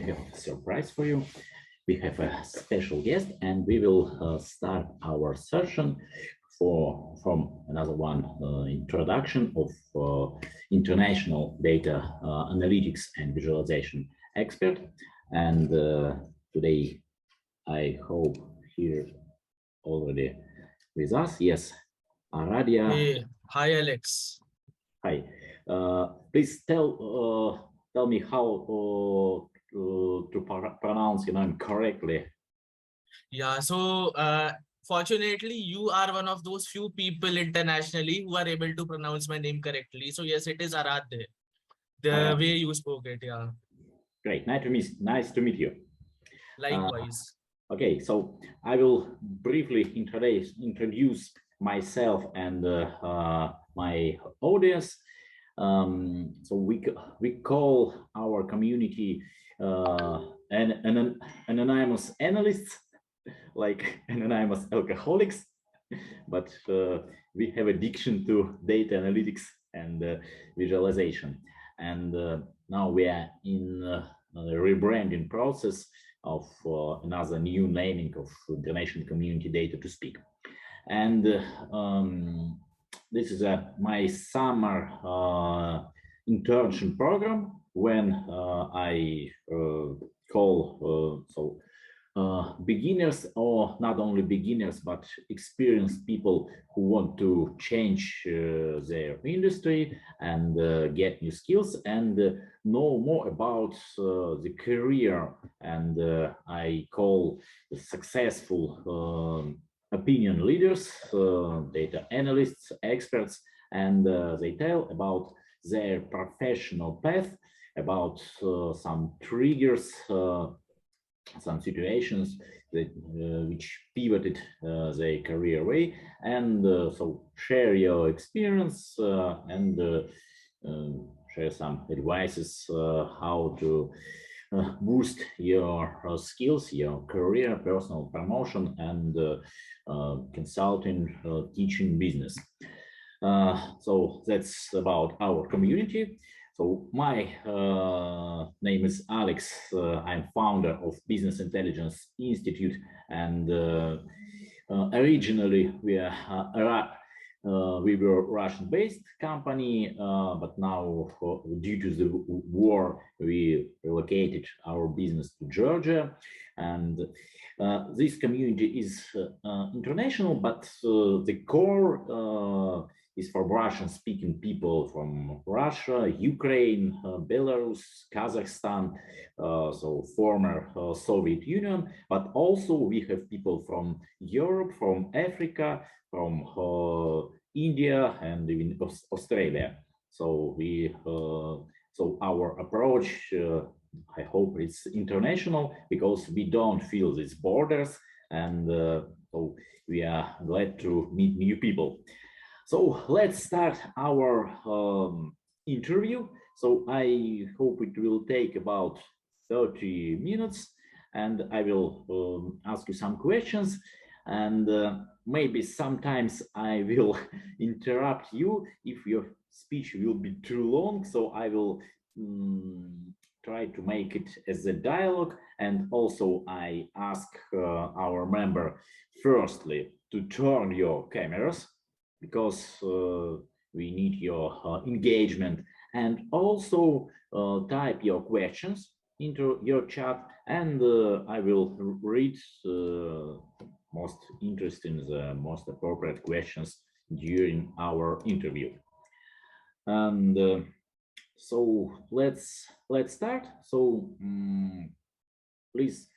have a surprise for you. We have a special guest, and we will start our session from another one introduction of international data analytics and visualization expert. And today, I hope here already with us. Yes, Aradhya. Hey, hi Alex. Hi. Please tell me how to pronounce your name correctly. Yeah, so fortunately, you are one of those few people internationally who are able to pronounce my name correctly. So yes, it is Aradhya. The way you spoke it, yeah. Great. Nice to meet you. Likewise. Okay, so I will briefly introduce myself and my audience. So we call our community an anonymous analysts, like anonymous alcoholics, but we have addiction to data analytics and visualization. And now we are in the rebranding process of another new naming of donation community data to speak. And this is my summer internship program when I call beginners, or not only beginners, but experienced people who want to change their industry and get new skills and know more about the career. And I call the successful opinion leaders, data analysts, experts, and they tell about their professional path, about some triggers, some situations that which pivoted their career way, and so share your experience and share some advices how to boost your skills, your career, personal promotion, and consulting, teaching business. So that's about our community. So my name is Alex. I'm founder of Business Intelligence Institute, and originally we were Russian-based company, but now due to the war, we relocated our business to Georgia, and this community is international, but the core is for Russian-speaking people from Russia, Ukraine, Belarus, Kazakhstan, so former Soviet Union, but also we have people from Europe, from Africa, from India, and even Australia. So so our approach, I hope it's international, because we don't feel these borders, and so we are glad to meet new people. So let's start our interview. So I hope it will take about 30 minutes, and I will ask you some questions, and maybe sometimes I will interrupt you if your speech will be too long. So I will try to make it as a dialogue, and also I ask our member firstly to turn your cameras, because we need your engagement, and also type your questions into your chat, and I will read most interesting, the most appropriate questions during our interview. And so let's start. So please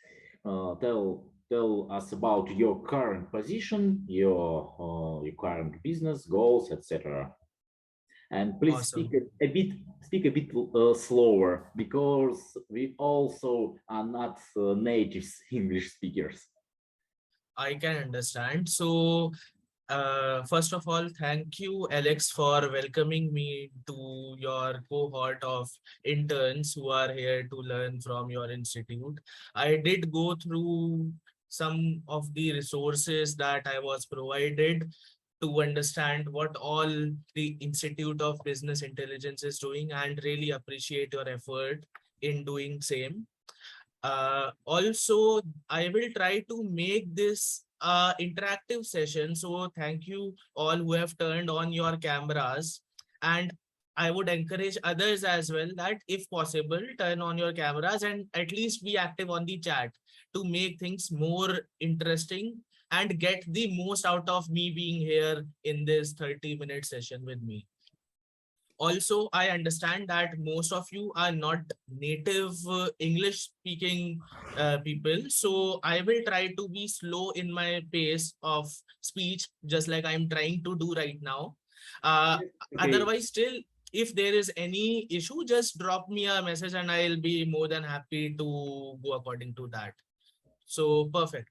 tell us about your current position, your current business goals, etc. And please Awesome. speak a bit slower, because we also are not native English speakers. I can understand. So first of all, thank you, Alex, for welcoming me to your cohort of interns who are here to learn from your institute. I did go through some of the resources that I was provided to understand what all the Institute of Business Intelligence is doing, and really appreciate your effort in doing same. Also, I will try to make this interactive session. So thank you all who have turned on your cameras. And I would encourage others as well that if possible, turn on your cameras and at least be active on the chat to make things more interesting and get the most out of me being here in this 30-minute session with me. Also, I understand that most of you are not native English speaking people. So I will try to be slow in my pace of speech, just like I'm trying to do right now. Uh, Okay. Otherwise, still, if there is any issue, just drop me a message and I'll be more than happy to go according to that. So perfect.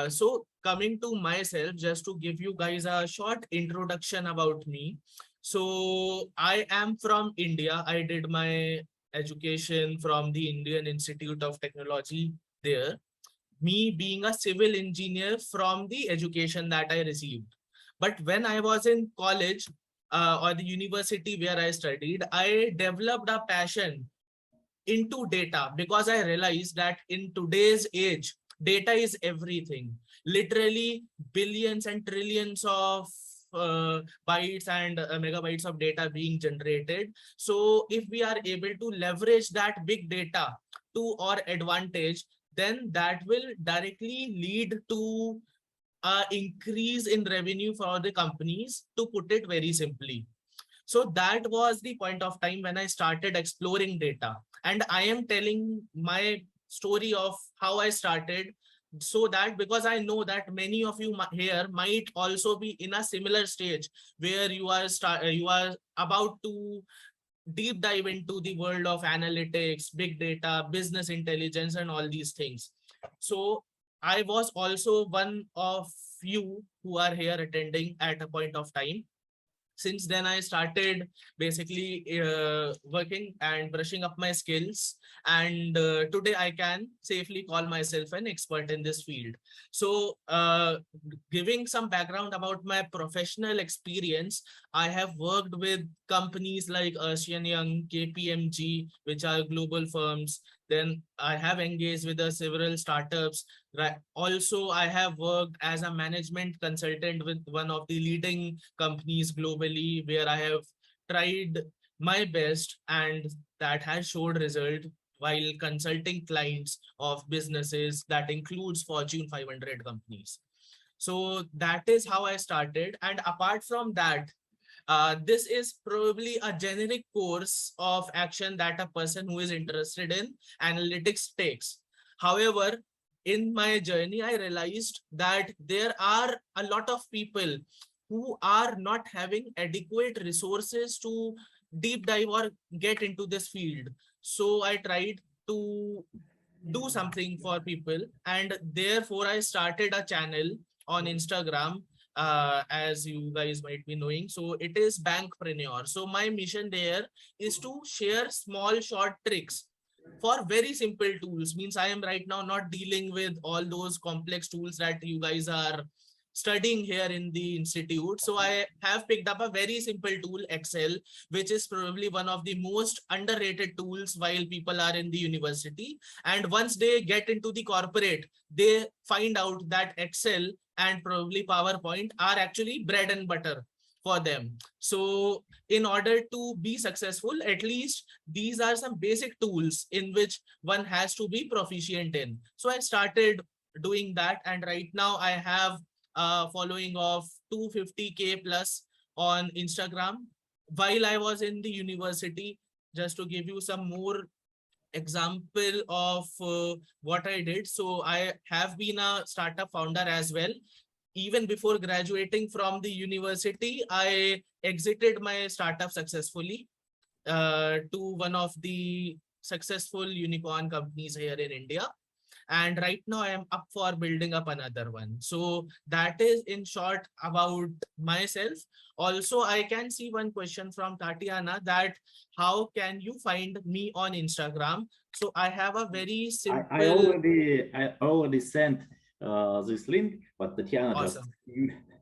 So coming to myself, just to give you guys a short introduction about me. So I am from India. I did my education from the Indian Institute of Technology there. Me being a civil engineer from the education that I received. But when I was in college or the university where I studied, I developed a passion into data because I realized that in today's age, data is everything. Literally billions and trillions of bytes and megabytes of data being generated. So if we are able to leverage that big data to our advantage, then that will directly lead to increase in revenue for the companies, to put it very simply. So that was the point of time when I started exploring data. And I am telling my story of how I started, so that because I know that many of you here might also be in a similar stage where you are about to deep dive into the world of analytics, big data, business intelligence, and all these things. So I was also one of you who are here attending at a point of time. Since then I started basically working and brushing up my skills, and today I can safely call myself an expert in this field. So giving some background about my professional experience, I have worked with companies like Young, KPMG, which are global firms. Then I have engaged with several startups. Right. Also, I have worked as a management consultant with one of the leading companies globally, where I have tried my best, and that has showed result while consulting clients of businesses that includes Fortune 500 companies. So that is how I started. And apart from that, this is probably a generic course of action that a person who is interested in analytics takes. However, in my journey, I realized that there are a lot of people who are not having adequate resources to deep dive or get into this field. So I tried to do something for people, and therefore I started a channel on Instagram, as you guys might be knowing. So it is Bankpreneur. So my mission there is to share small short tricks for very simple tools. Means I am right now not dealing with all those complex tools that you guys are studying here in the institute. So I have picked up a very simple tool, Excel, which is probably one of the most underrated tools while people are in the university. And once they get into the corporate, they find out that Excel and probably PowerPoint are actually bread and butter for them. So in order to be successful, at least these are some basic tools in which one has to be proficient in. So I started doing that, and right now I have a following of 250K plus on Instagram. While I was in the university, just to give you some more example of what I did. So I have been a startup founder as well. Even before graduating from the university, I exited my startup successfully to one of the successful unicorn companies here in India. And right now I am up for building up another one. So that is in short about myself. Also, I can see one question from Tatiana, that how can you find me on Instagram? So I have a very I simple. already sent this link, but Tatiana just Awesome.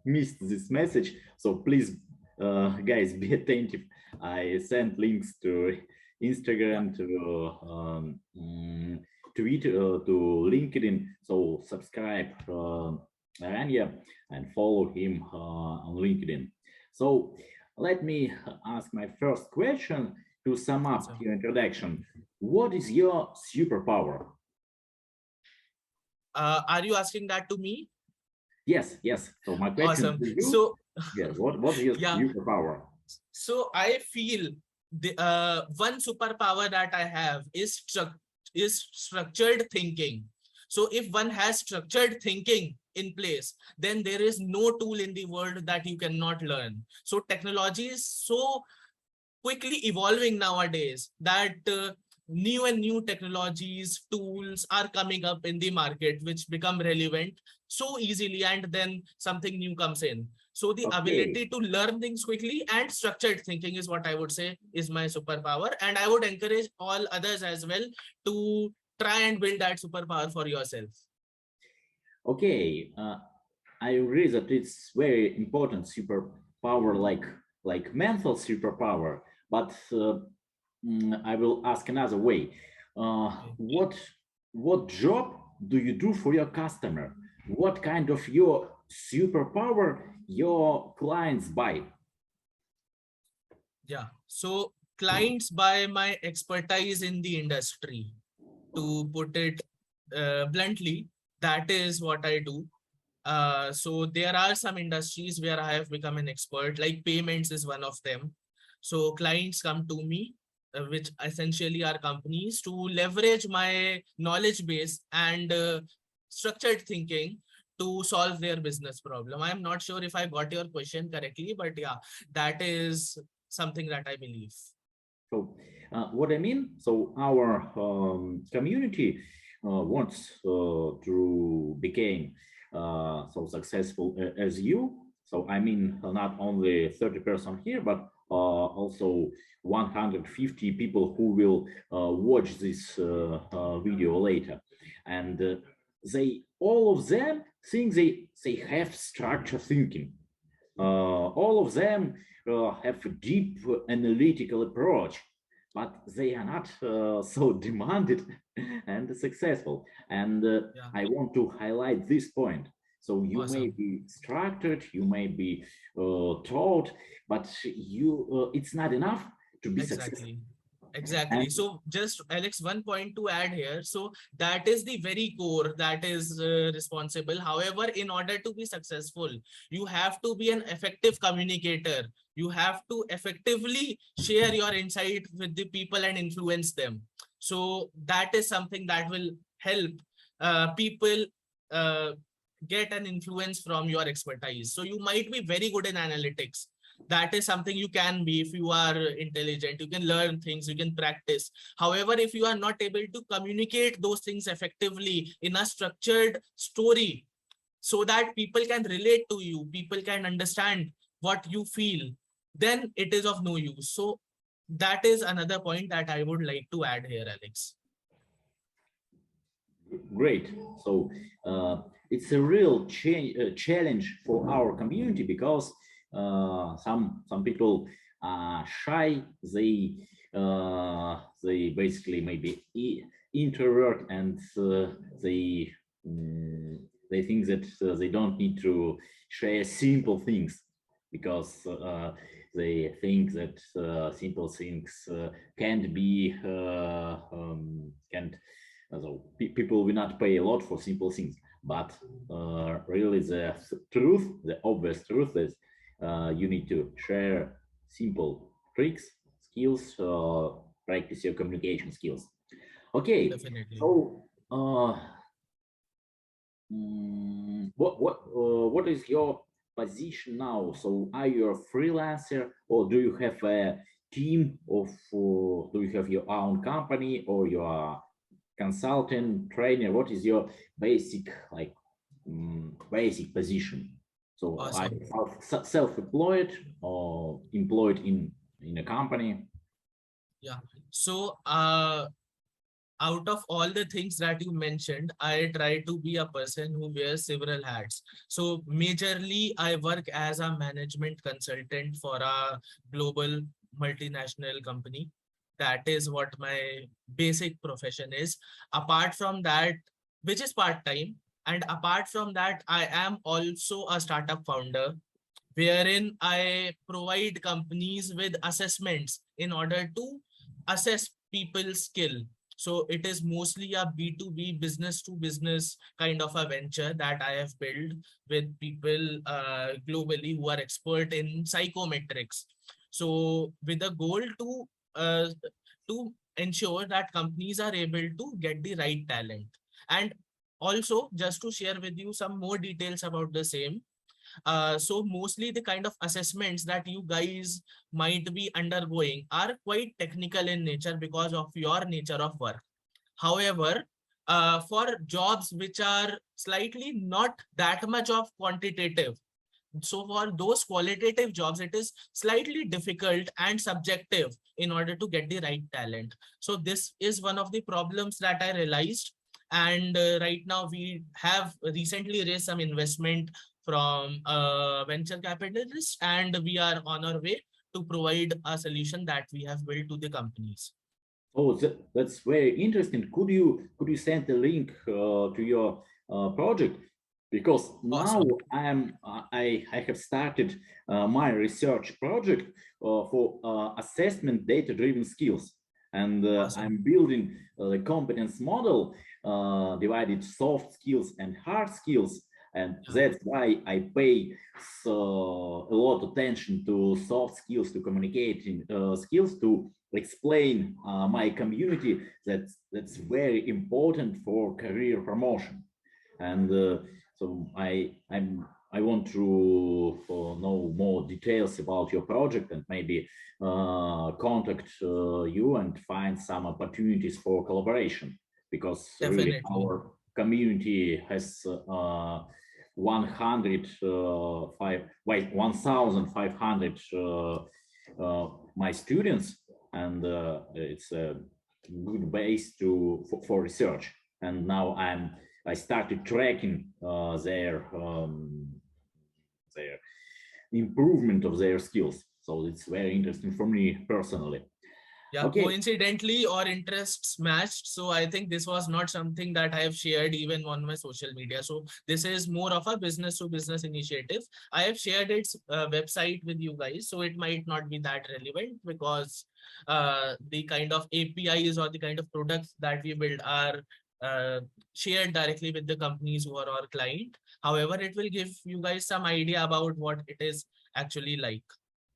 missed this message. So please, guys, be attentive. I sent links to Yeah. Instagram, to Twitter, to LinkedIn. So subscribe Aradhya and follow him on LinkedIn. So let me ask my first question to sum up Awesome. your introduction. What is your superpower? Are you asking that to me? Yes, yes. So my question Awesome. to you, So yeah, what is your yeah, superpower? so I feel the one superpower that I have is structured thinking. So if one has structured thinking in place, then there is no tool in the world that you cannot learn. So technology is so quickly evolving nowadays that new and new technologies, tools are coming up in the market which become relevant so easily, and then something new comes in. So the Okay, ability to learn things quickly and structured thinking is what I would say is my superpower, and I would encourage all others as well to try and build that superpower for yourself. okay. I agree that it's very important superpower, like mental superpower. But I will ask another way. Uh, Okay. what what job do you do for your customer? What kind of your superpower your clients buy? Yeah. So clients buy my expertise in the industry. To put it bluntly, that is what I do. So there are some industries where I have become an expert, like payments is one of them. So clients come to me, which essentially are companies, to leverage my knowledge base and structured thinking to solve their business problem. I'm not sure if I got your question correctly, but yeah, that is something that I believe. So what I mean, so our community wants to become so successful as you. So I mean, not only 30% here, but also 150 people who will watch this video later. And they, all of them think they have structure thinking. All of them have a deep analytical approach, but they are not so demanded and successful. And Yeah, I want to highlight this point. So you may awesome. be structured, you may be taught, but it's not enough to be successful. Exactly. Exactly. And So just Alex, one point to add here. So that is the very core that is responsible. However, in order to be successful, you have to be an effective communicator. You have to effectively share your insight with the people and influence them. So that is something that will help people uh, get an influence from your expertise. So you might be very good in analytics. That is something you can be if you are intelligent. You can learn things, you can practice. However, if you are not able to communicate those things effectively in a structured story so that people can relate to you, people can understand what you feel, then it is of no use. So that is another point that I would like to add here, Alex. great. So it's a real challenge for our community because some people are shy. They basically maybe introvert, and mm, they think that they don't need to share simple things because they think that simple things can't be can't so people will not pay a lot for simple things, but really the truth, the obvious truth is you need to share simple tricks, skills, practice your communication skills. Okay, Definitely. so what is your position now? So are you a freelancer or do you have a team of? Do you have your own company or you are consultant trainer? What is your basic basic position? So I Awesome. self-employed or employed in a company? Yeah. So out of all the things that you mentioned, I try to be a person who wears several hats. So majorly, I work as a management consultant for a global multinational company. That is what my basic profession is. Apart from that, which is part-time, and apart from that, I am also a startup founder, wherein I provide companies with assessments in order to assess people's skill. So it is mostly a B2B, business to business kind of a venture that I have built with people globally who are expert in psychometrics. So with a goal to ensure that companies are able to get the right talent. And also, just to share with you some more details about the same, so mostly the kind of assessments that you guys might be undergoing are quite technical in nature because of your nature of work. However, for jobs which are slightly not that much of quantitative, so for those qualitative jobs, it is slightly difficult and subjective in order to get the right talent. So this is one of the problems that I realized. And right now we have recently raised some investment from venture capitalists, and we are on our way to provide a solution that we have built to the companies. Oh, that's very interesting. Could you send a link to your project? Because now Awesome. I have started my research project for assessment data-driven skills, and Awesome. I'm building the competence model divided soft skills and hard skills, and Yeah, that's why I pay a lot of attention to soft skills, to communicating skills, to explain my community that that's very important for career promotion. And so I want to know more details about your project, and maybe contact you and find some opportunities for collaboration, because really definitely. our community has 1,500 my students, and it's a good base for research. And now I started tracking their improvement of their skills. So it's very interesting for me personally. Yeah, Okay. coincidentally or interests matched. So I think this was not something that I have shared even on my social media. So this is more of a business to business initiative. I have shared its website with you guys, so it might not be that relevant because the kind of APIs or the kind of products that we build are shared directly with the companies who are our client. However, it will give you guys some idea about what it is actually like.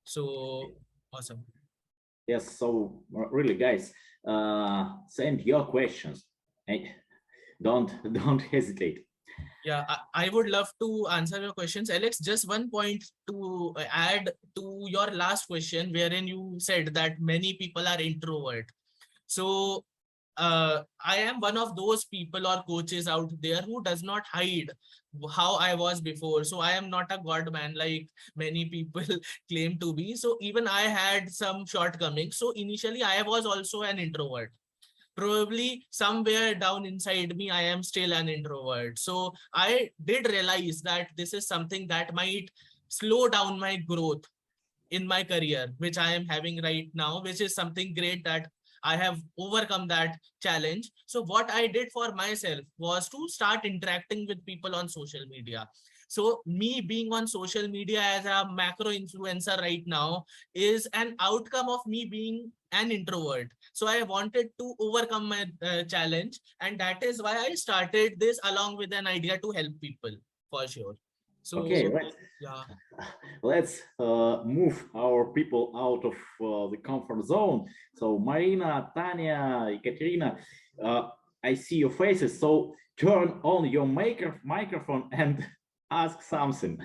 So awesome. Yes. So really, guys, send your questions. Don't don't hesitate. Yeah, I would love to answer your questions. Alex, just one point to add to your last question, wherein you said that many people are introvert. So I am one of those people or coaches out there who does not hide how I was before. So I am not a god man like many people claim to be. So even I had some shortcomings. So initially I was also an introvert. Probably somewhere down inside me I am still an introvert. So I did realize that this is something that might slow down my growth in my career, which I am having right now, which is something great that I have overcome that challenge. So what I did for myself was to start interacting with people on social media. So me being on social media as a macro influencer right now is an outcome of me being an introvert. So I wanted to overcome my challenge, and that is why I started this along with an idea to help people for sure. Okay, So yeah. let's move our people out of the comfort zone. So Marina, Tanya, Ekaterina, I see your faces. So turn on your microphone and ask something.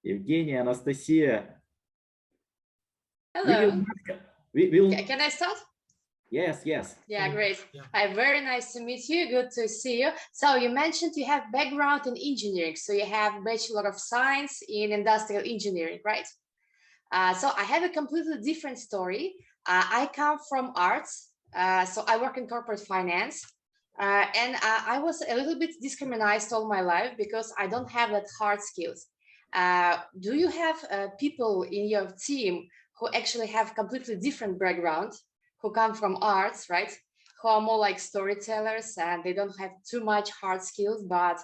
Evgenia, Anastasia, we will, Hello. we will. Can I start? Yes, yes. Yeah, great. Yeah. Hi, very nice to meet you. Good to see you. So you mentioned you have background in engineering. So you have Bachelor of Science in Industrial Engineering, right? So I have a completely different story. I come from arts. So I work in corporate finance. And I was a little bit discriminated all my life because I don't have that hard skills. Do you have people in your team who actually have completely different background, who come from arts, right? Who are more like storytellers and they don't have too much hard skills, but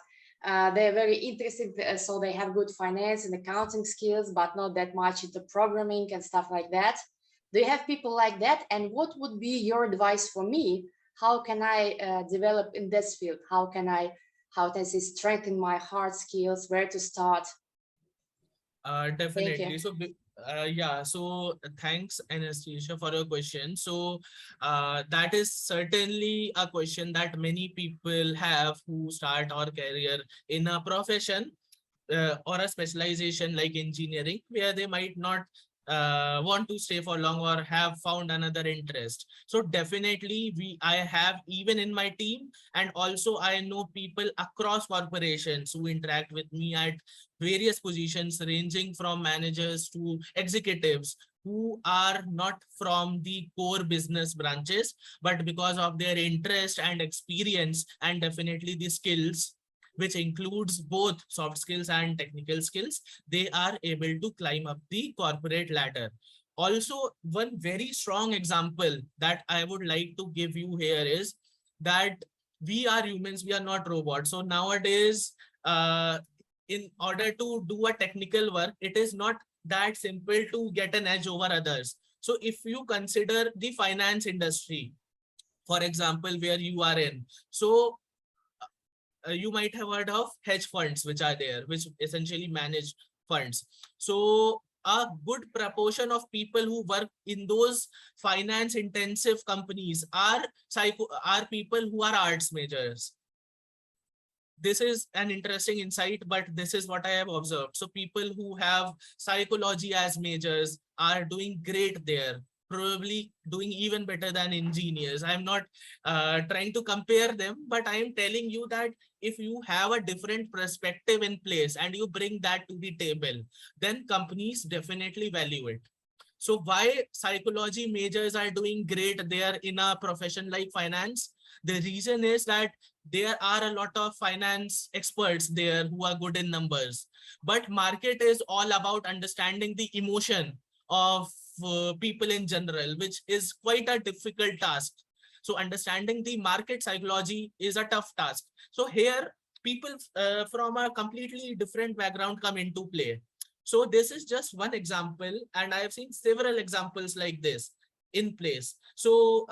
they're very interested. So they have good finance and accounting skills, but not that much into programming and stuff like that. Do you have people like that? And what would be your advice for me? How can I develop in this field? How does it strengthen my hard skills? Where to start? Thank you. Definitely. So, yeah, so thanks, Anastasia, for your question. So, that is certainly a question that many people have who start our career in a profession or a specialization like engineering, where they might not want to stay for long or have found another interest. So definitely I have, even in my team, and also I know people across corporations who interact with me at various positions ranging from managers to executives who are not from the core business branches, but because of their interest and experience and definitely the skills, which includes both soft skills and technical skills, they are able to climb up the corporate ladder. Also, one very strong example that I would like to give you here is that we are humans, we are not robots. So nowadays, in order to do a technical work, it is not that simple to get an edge over others. So if you consider the finance industry, for example, where you are in, so you might have heard of hedge funds, which are there, which essentially manage funds. So a good proportion of people who work in those finance intensive companies are people who are arts majors. This is an interesting insight, but this is what I have observed. So people who have psychology as majors are doing great there, probably doing even better than engineers. I'm not trying to compare them, but I am telling you that if you have a different perspective in place and you bring that to the table, then companies definitely value it. So why psychology majors are doing great there in a profession like finance? The reason is that there are a lot of finance experts there who are good in numbers, but market is all about understanding the emotion of people in general, which is quite a difficult task. So understanding the market psychology is a tough task. So here people from a completely different background come into play. So this is just one example, and I have seen several examples like this in place. So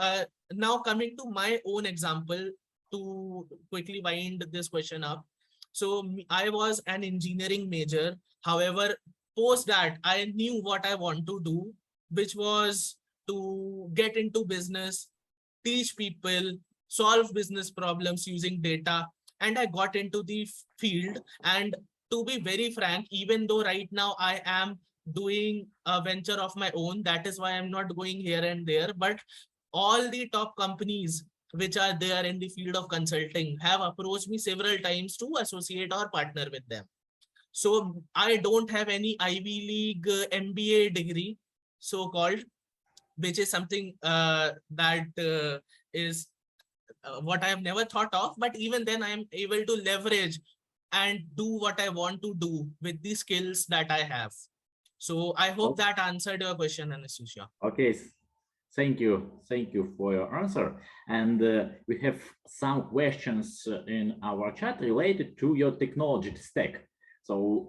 now coming to my own example to quickly wind this question up. So I was an engineering major. However, post that, I knew what I want to do, which was to get into business, teach people, solve business problems using data. And I got into the field. And to be very frank, even though right now I am doing a venture of my own, that is why I'm not going here and there, but all the top companies which are there in the field of consulting have approached me several times to associate or partner with them. So I don't have any Ivy League MBA degree, so called, which is something that is what I have never thought of. But even then, I am able to leverage and do what I want to do with the skills that I have. So I hope that answered your question, Anastasia. Okay, thank you. Thank you for your answer. And we have some questions in our chat related to your technology stack. So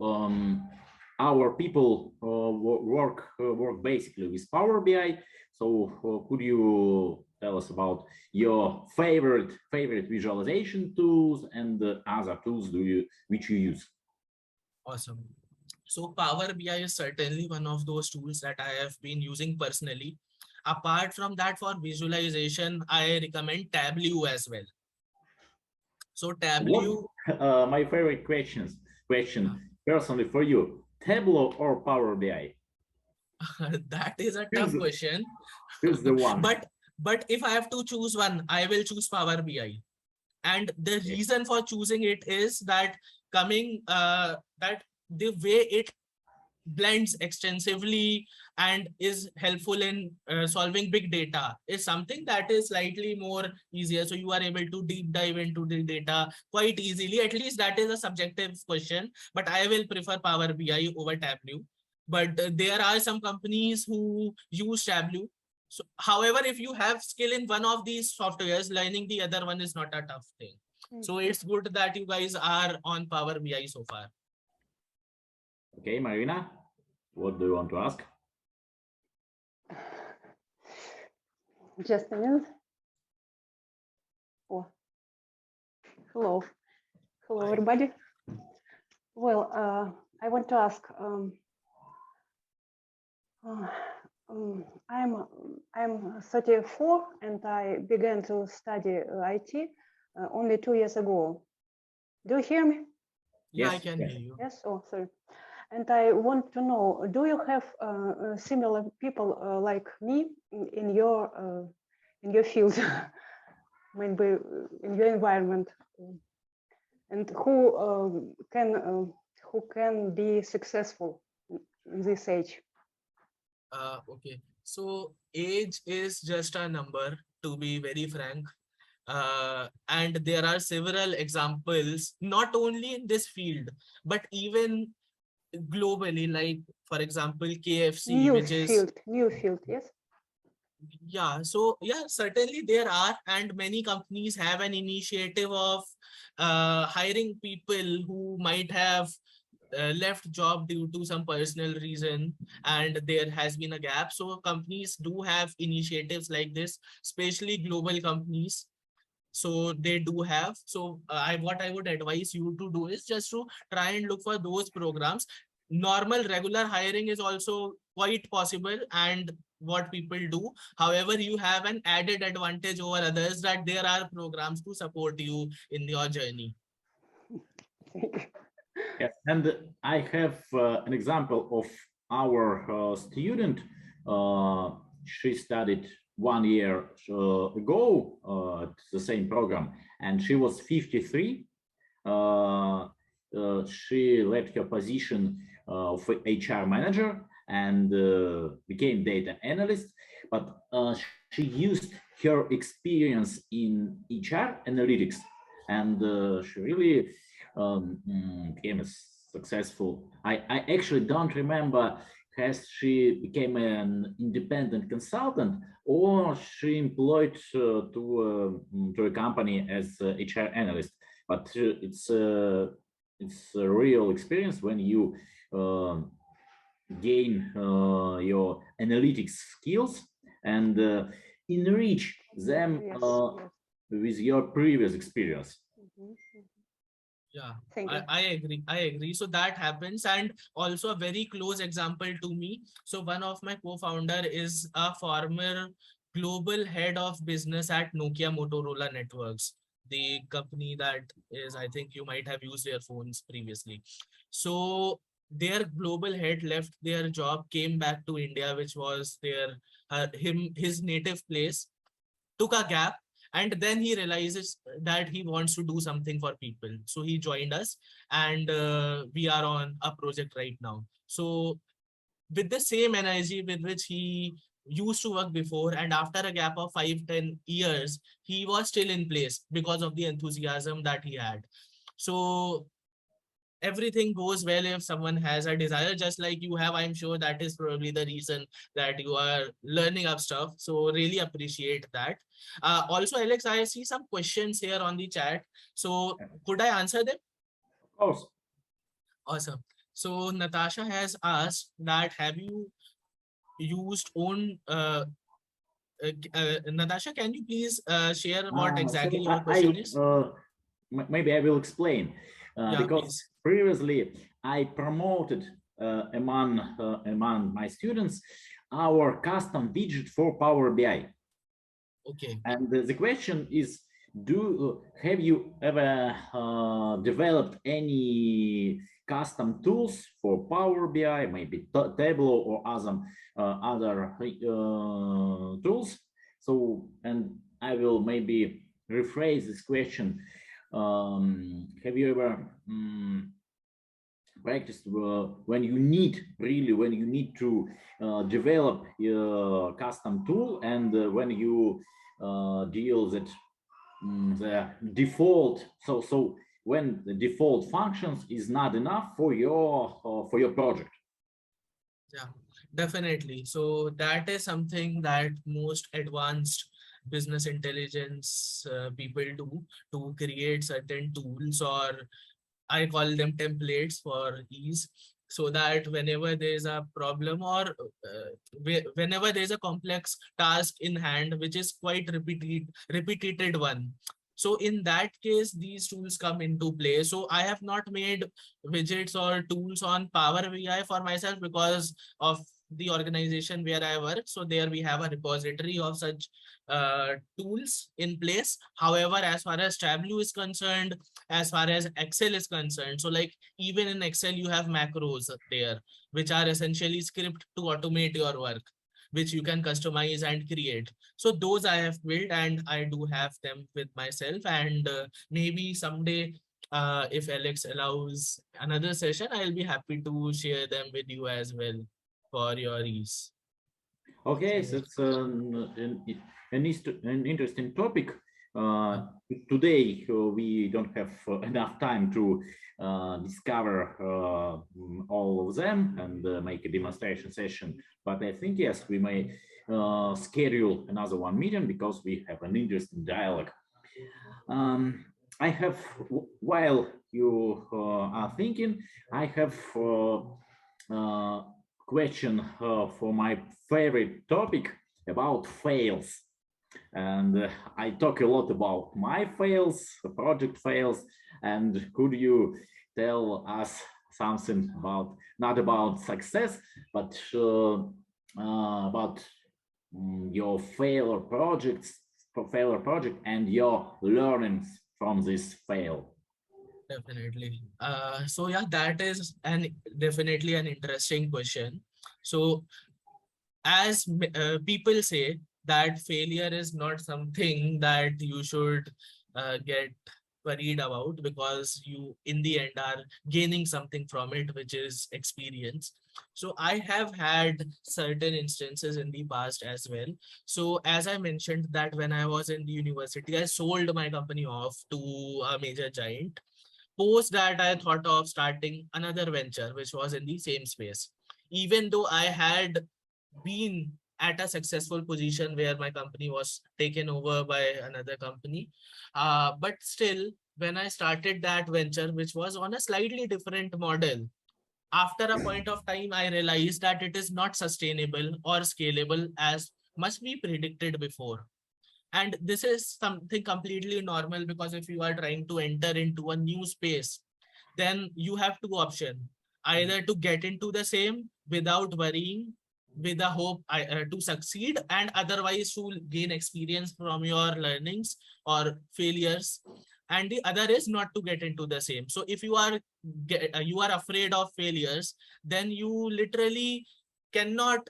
our people work basically with Power BI. So could you tell us about your favorite visualization tools and other tools which you use? Awesome. So Power BI is certainly one of those tools that I have been using personally. Apart from that, for visualization, I recommend Tableau as well. So Tableau. My favorite question personally for you, Tableau or Power BI? That is a tough question. Here's the one. But if I have to choose one, I will choose Power BI. And the reason for choosing it is that that the way it blends extensively and is helpful in solving big data is something that is slightly more easier. So you are able to deep dive into the data quite easily. At least that is a subjective question, but I will prefer Power BI over Tableau. but there are some companies who use Tableau. So, however, if you have skill in one of these softwares, learning the other one is not a tough thing. So it's good that you guys are on Power BI so far. Okay, Marina, what do you want to ask? Just a minute. Oh, hello. Hello, Hi. everybody. Well, I want to ask. I'm 34 and I began to study IT only 2 years ago. Do you hear me? Yeah, Yes, I can yes. hear you. Yes. Oh, sorry. And I want to know: do you have similar people like me in your field, maybe in your environment, and who can be successful in this age? Okay. So age is just a number, to be very frank. And there are several examples, not only in this field, but even globally, like for example, KFC, which is, New field, yes. yeah, so yeah, certainly there are, and many companies have an initiative of hiring people who might have left job due to some personal reason, and there has been a gap. So companies do have initiatives like this, especially global companies. So they do have. So what I would advise you to do is just to try and look for those programs. Normal regular hiring is also quite possible, and what people do. However, you have an added advantage over others, that there are programs to support you in your journey. Yes, and I have an example of our student. She studied 1 year ago at the same program, and she was 53. She left her position of HR manager and became data analyst, but she used her experience in HR analytics, and she really became a successful. I actually don't remember, has she became an independent consultant or she employed to a company as HR analyst. But it's a real experience when you gain your analytics skills and enrich them Yes, with your previous experience. Yeah, Thank you. I agree. I agree. So that happens. And also a very close example to me. So one of my co-founder is a former global head of business at Nokia Motorola Networks, the company that is, I think you might have used their phones previously. So their global head left their job, came back to India, which was his native place, took a gap, and then he realizes that he wants to do something for people. So he joined us, and we are on a project right now. So with the same energy with which he used to work before, and after a gap of 5-10 years, he was still in place because of the enthusiasm that he had. So everything goes well if someone has a desire, just like you have. I'm sure that is probably the reason that you are learning up stuff. So really appreciate that. Also, Alex, I see some questions here on the chat. So could I answer them? Of course. Awesome. So Natasha has asked that, have you used own Natasha, can you please share what exactly So your question is? maybe I will explain Yeah, because please. previously I promoted among my students our custom widget for Power BI. Okay. And the question is, have you ever developed any custom tools for Power BI, maybe Tableau or other tools? So, and I will maybe rephrase this question. Have you ever practiced when you need to develop your custom tool, and when you deal that the default, so when the default functions is not enough for your project? Yeah, definitely. So that is something that most advanced business intelligence people do to create certain tools, or I call them templates for ease, so that whenever there is a problem, or whenever there is a complex task in hand which is quite repeated one. So in that case, these tools come into play. So I have not made widgets or tools on Power BI for myself because of the organization where I work. So there we have a repository of such tools in place. However, as far as Tableau is concerned, as far as Excel is concerned, so like even in Excel, you have macros there, which are essentially script to automate your work, which you can customize and create. So those I have built and I do have them with myself. And maybe someday, if Alex allows another session, I'll be happy to share them with you as well for your ease. Okay, So so it's an interesting topic. Today, we don't have enough time to discover all of them and make a demonstration session. But I think, yes, we may schedule another one meeting because we have an interesting dialogue. Um, I have, while you are thinking, I have question for my favorite topic about fails. And I talk a lot about my fails, project fails. And could you tell us something about, not about success, but about your failure projects, failure project, and your learnings from this fail? definitely. So yeah, that is definitely an interesting question. So as people say that failure is not something that you should get worried about, because you in the end are gaining something from it, which is experience. So I have had certain instances in the past as well. So as I mentioned that when I was in the university, I sold my company off to a major giant. Post that, I thought of starting another venture which was in the same space, even though I had been at a successful position where my company was taken over by another company. But still, when I started that venture, which was on a slightly different model, after a point of time, I realized that it is not sustainable or scalable as must be predicted before. And this is something completely normal, because if you are trying to enter into a new space, then you have two options: either to get into the same without worrying, with a hope to succeed, and otherwise to gain experience from your learnings or failures. And the other is not to get into the same. So if you are afraid of failures, then you literally cannot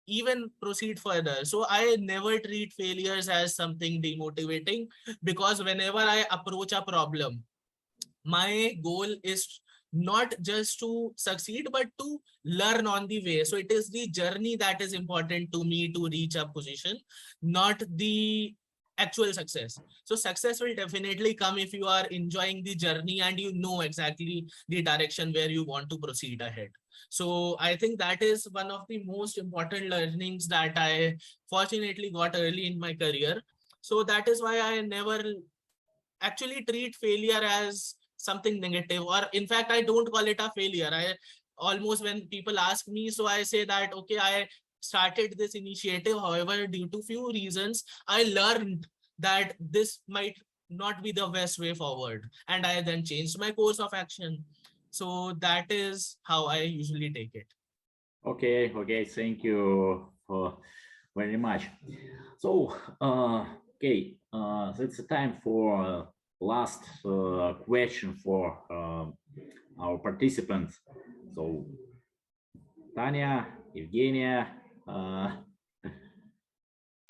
even proceed further. So I never treat failures as something demotivating, because whenever I approach a problem, my goal is not just to succeed but to learn on the way. So it is the journey that is important to me to reach a position, not the actual success. So success will definitely come if you are enjoying the journey and you know exactly the direction where you want to proceed ahead. So I think that is one of the most important learnings that I fortunately got early in my career. So that is why I never actually treat failure as something negative, or in fact I don't call it a failure. I almost, when people ask me, so I say that okay, I started this initiative, however due to few reasons I learned that this might not be the best way forward, and I then changed my course of action. So that is how I usually take it. Okay, okay, thank you for very much. So, okay, it's the time for last question for our participants. So, Tanya, Evgenia,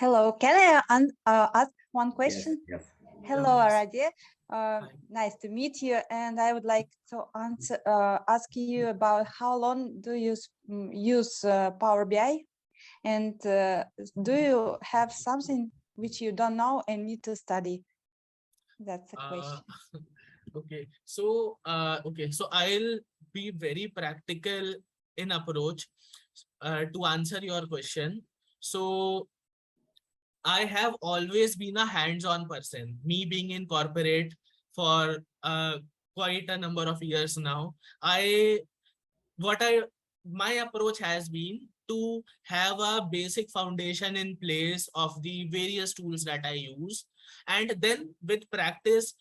Hello, can I ask one yes, question? yes. Hello, Yes. Aradhya. Nice to meet you. And I would like to ask you about how long do you use Power BI? And do you have something which you don't know and need to study? That's a Uh, question. okay, so I'll be very practical in approach to answer your question. So I have always been a hands-on person. Me being in corporate for quite a number of years now, I what I my approach has been to have a basic foundation in place of the various tools that I use, and then with practice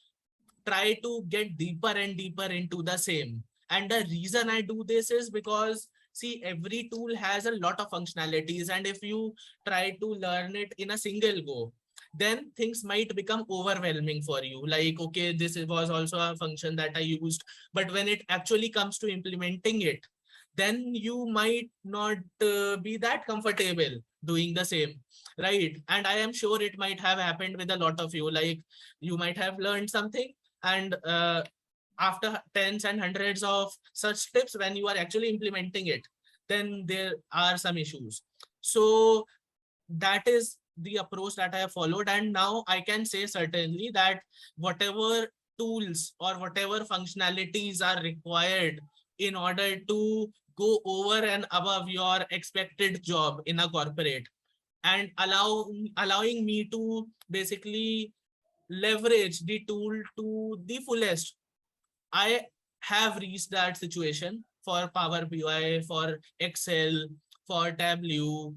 try to get deeper and deeper into the same. And the reason I do this is because see, every tool has a lot of functionalities, and if you try to learn it in a single go, then things might become overwhelming for you. Like, okay, this was also a function that I used, but when it actually comes to implementing it, then you might not be that comfortable doing the same, right? And I am sure it might have happened with a lot of you. Like, you might have learned something, and after tens and hundreds of such tips, when you are actually implementing it, then there are some issues. So that is the approach that I have followed, and now I can say certainly that whatever tools or whatever functionalities are required in order to go over and above your expected job in a corporate, and allowing me to basically leverage the tool to the fullest, I have reached that situation for Power BI, for Excel, for Tableau,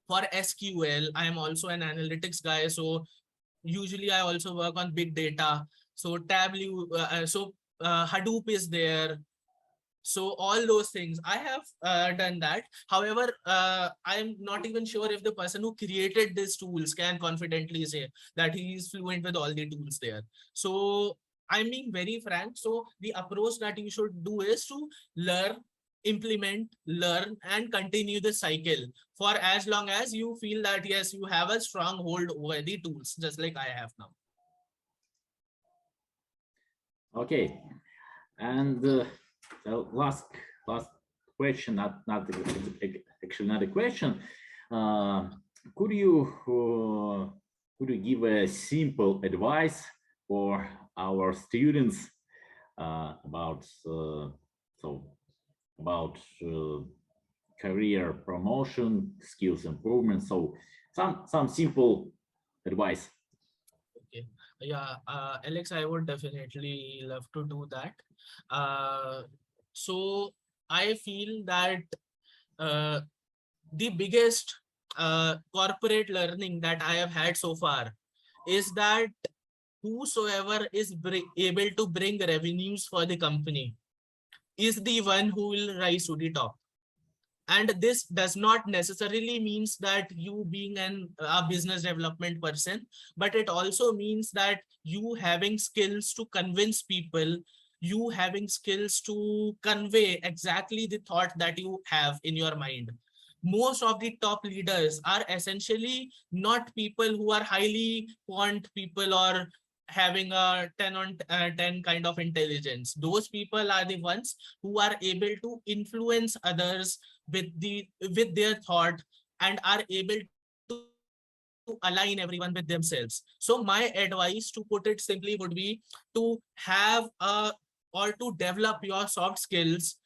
for SQL. I am also an analytics guy, so usually I also work on big data. So Tableau, Hadoop is there. So all those things I have done that. However, I'm not even sure if the person who created these tools can confidently say that he is fluent with all the tools there. So I'm being very frank. So the approach that you should do is to learn, implement, learn, and continue the cycle for as long as you feel that yes, you have a strong hold over the tools, just like I have now. Okay, and the last question, not actually not a question. Could you give a simple advice for our students about career promotion, skills improvement? So some simple advice. Okay. Yeah, Alex, I would definitely love to do that. So I feel that uh, the biggest corporate learning that I have had so far is that whosoever is able to bring revenues for the company is the one who will rise to the top. And this does not necessarily means that you being a business development person, but it also means that you having skills to convince people, you having skills to convey exactly the thought that you have in your mind. Most of the top leaders are essentially not people who are highly quant people or having a 10 on 10 kind of intelligence. Those people are the ones who are able to influence others with their thought, and are able to align everyone with themselves. So my advice, to put it simply, would be to have or to develop your soft skills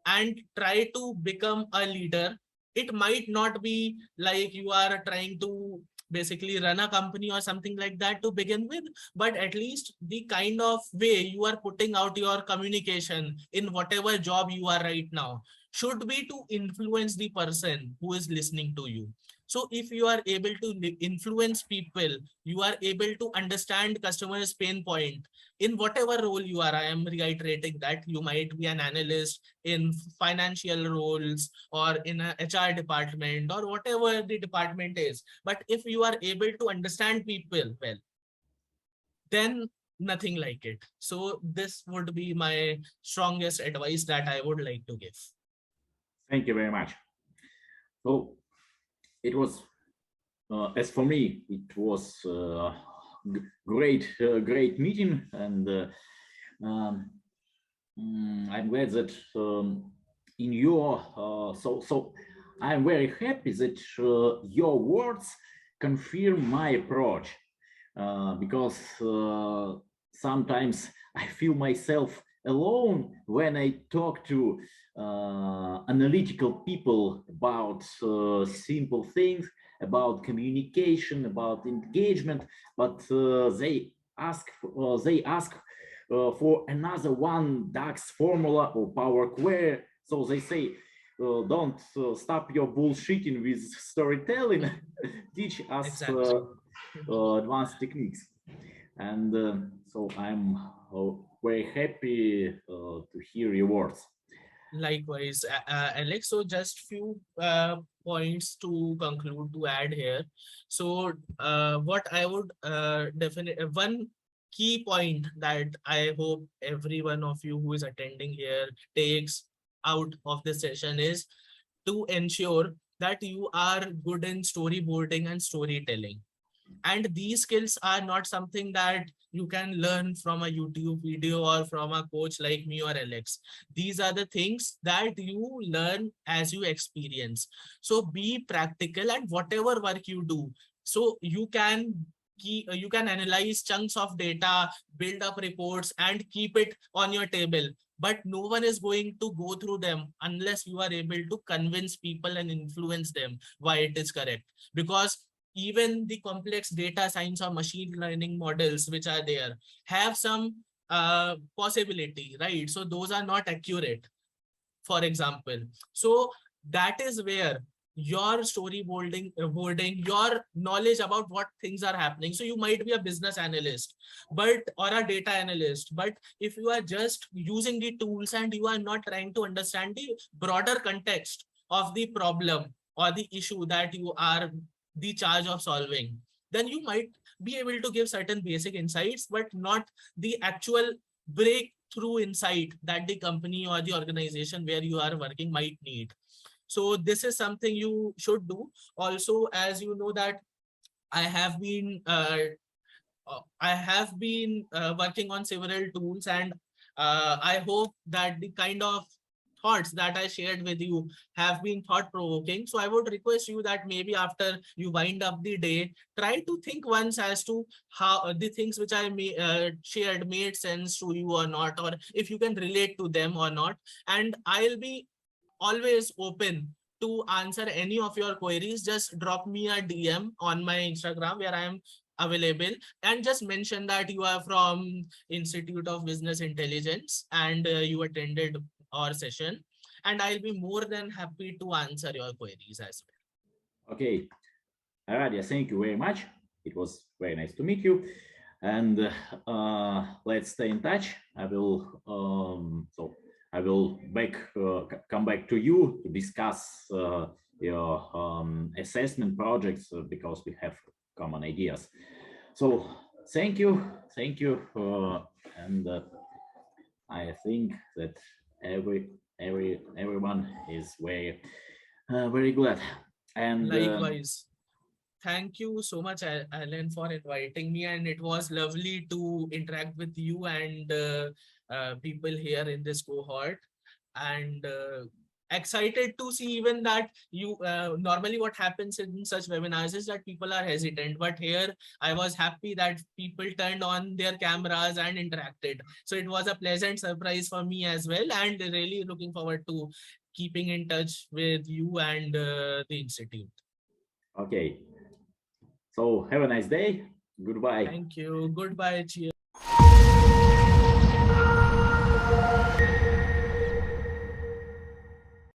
and try to become a leader. It might not be like you are trying to basically run a company or something like that to begin with, but at least the kind of way you are putting out your communication in whatever job you are right now should be to influence the person who is listening to you. So if you are able to influence people, you are able to understand customers' pain point in whatever role you are. I am reiterating that you might be an analyst in financial roles or in a HR department or whatever the department is. But if you are able to understand people well, then nothing like it. So this would be my strongest advice that I would like to give. Thank you very much. So it was, as for me, it was great meeting, and I'm glad that in your so I'm very happy that your words confirm my approach, because sometimes I feel myself alone when I talk to analytical people about simple things, about communication, about engagement, but they ask for another one DAX formula or Power Query. So they say, don't stop your bullshitting with storytelling. Teach us Exactly. advanced techniques. And so I'm very happy to hear your words. Likewise, Alex. So just few points to conclude to add here. So what I would definitely one key point that I hope every one of you who is attending here takes out of this session is to ensure that you are good in storyboarding and storytelling. And these skills are not something that you can learn from a YouTube video or from a coach like me or Alex. These are the things that you learn as you experience. So be practical and whatever work you do. So you can analyze chunks of data, build up reports and keep it on your table. But no one is going to go through them unless you are able to convince people and influence them why it is correct. Because even the complex data science or machine learning models which are there have some possibility, right? So those are not accurate, for example. So that is where your boarding, your knowledge about what things are happening. So you might be a business analyst, but or a data analyst, but if you are just using the tools and you are not trying to understand the broader context of the problem or the issue that you are the charge of solving, then you might be able to give certain basic insights, but not the actual breakthrough insight that the company or the organization where you are working might need. So this is something you should do. Also, as you know that I have been working on several tools, and I hope that the kind of thoughts that I shared with you have been thought provoking. So I would request you that maybe after you wind up the day, try to think once as to how the things which I shared made sense to you or not, or if you can relate to them or not. And I'll be always open to answer any of your queries. Just drop me a DM on my Instagram where I am available, and just mention that you are from Institute of Business Intelligence and you attended our session, and I'll be more than happy to answer your queries as well. Okay, Aradhya, thank you very much. It was very nice to meet you, and let's stay in touch. I will come back to you to discuss your assessment projects because we have common ideas. So thank you, and I think that everyone is very glad. And Likewise. Thank you so much, Alan, for inviting me, and it was lovely to interact with you and people here in this cohort. And excited to see even that you normally what happens in such webinars is that people are hesitant, but here I was happy that people turned on their cameras and interacted. So it was a pleasant surprise for me as well, and really looking forward to keeping in touch with you and the institute. okay, so have a nice day. Goodbye. Thank you. Goodbye. Cheers.